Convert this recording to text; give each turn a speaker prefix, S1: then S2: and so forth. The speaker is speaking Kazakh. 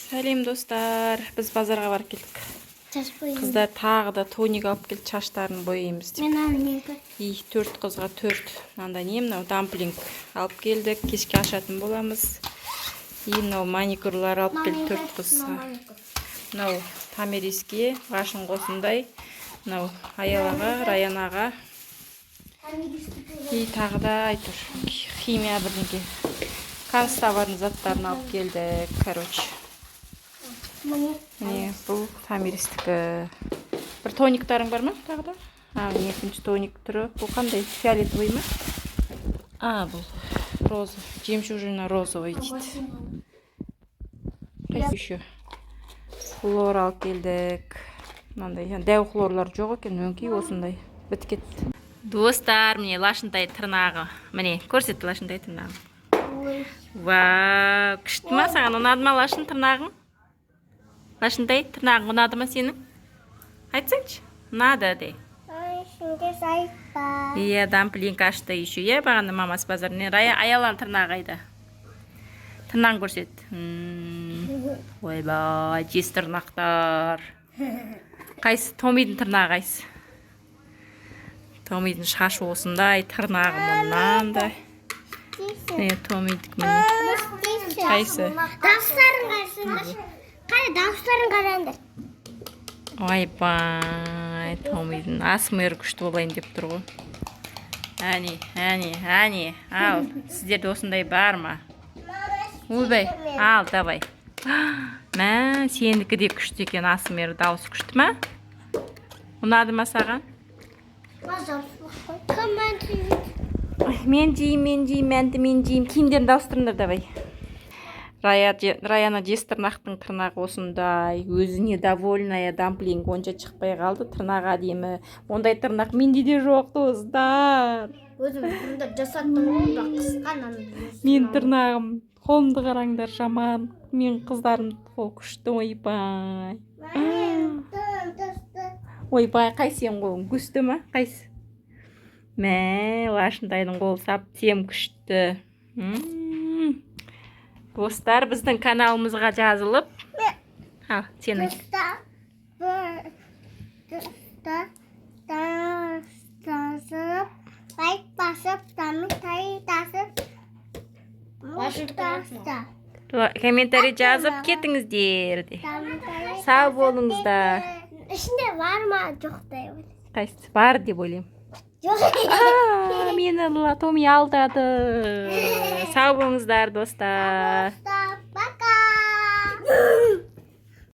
S1: Сәлем достар, біз базарға барып келдік. Қыздар тағы да тоник алып келді, шаштарын бояймыз деп. И 4 қызға 4. Мынандай не мынау дамплинг алып келдік, кешке ашатын боламыз. И мынау маникюрлар алып келді 4 қызға. Мынау тамериске ғашын қосындай. Мынау Аялаға, Раянаға. И тағы да айтыр химия бірдеңке. Канцтовардың заттарын алып келдік, короче. Міне, бұл тамиристікі. Бір тониктарың бар ма тағы да? Екінші тоник түрі. Бұл қандай? Фиолетовый ма? Бұл роза. Жемчужина розовый дейді. Қайсы еще? Хлор алып келдік. Мынандай, дәу хлорлар жоқ екен, өңкей осындай. Біткет. Достар, міне лашынтай тырнағы. Міне, көрсетті лашынтай тырнағы. Вау, күшті ма? Саған ұнады ма лашын тырнағың? Лашынтай тырнағың ұнады ма сенің? Айтсаңшы, ұнады де. Иә, дамплинг ашты еще. Иә, бағаны мамасы базарынан. Аялан тырнағы айда. Тырнағын көрсет. Ойбай, жез тырнақтар. Қайсы? Томидің тырнағы қайсы? Томидің шашы осындай, тырнағы мұнандай. Не, Томидік міне. Қайсы?
S2: Дауыстарын қарсыңдар. Қай дауыстарын қараңдар.
S1: Ойбай, Томидің асмыр күшті болайын деп тұр ғой. Әне. Ал, сіздерде осындай бар ма? Ойбай, ал, давай. Мә, сендікі де күшті екен, асмыр дауысы күшті ма? Ұнады ма саған? Мен жейм. Киімдерін дауыстырыңдар, давай. Раяна жез тырнақтың тырнағы осындай. Өзіне довольная, дамплинг онша шықпай қалды. Тырнағы әдемі. Ондай тырнақ менде де жоқ, достар.
S2: Өзім жасаттым ғой, бірақ қысқан.
S1: Мен тырнағым, қолымды қараңдар, жаман. Мен қыздарым қол күшті, ойбай. Ойбай, қайсы сен қолың күшті ма? Қайсы? Мә, лашынтайдың қолы саптем күшті. Достар, біздің каналымызға жазылып. Сен айт.
S2: Лайк басып,
S1: комментарий жазып кетіңіздер. Сау болыңыздар.
S2: Ішінде бар ма, жоқ деп ойлаймын.
S1: Қайсы? Бар деп ойлаймын. Мені Томи алдады. Сау болыңыздар, достар.
S2: Пока.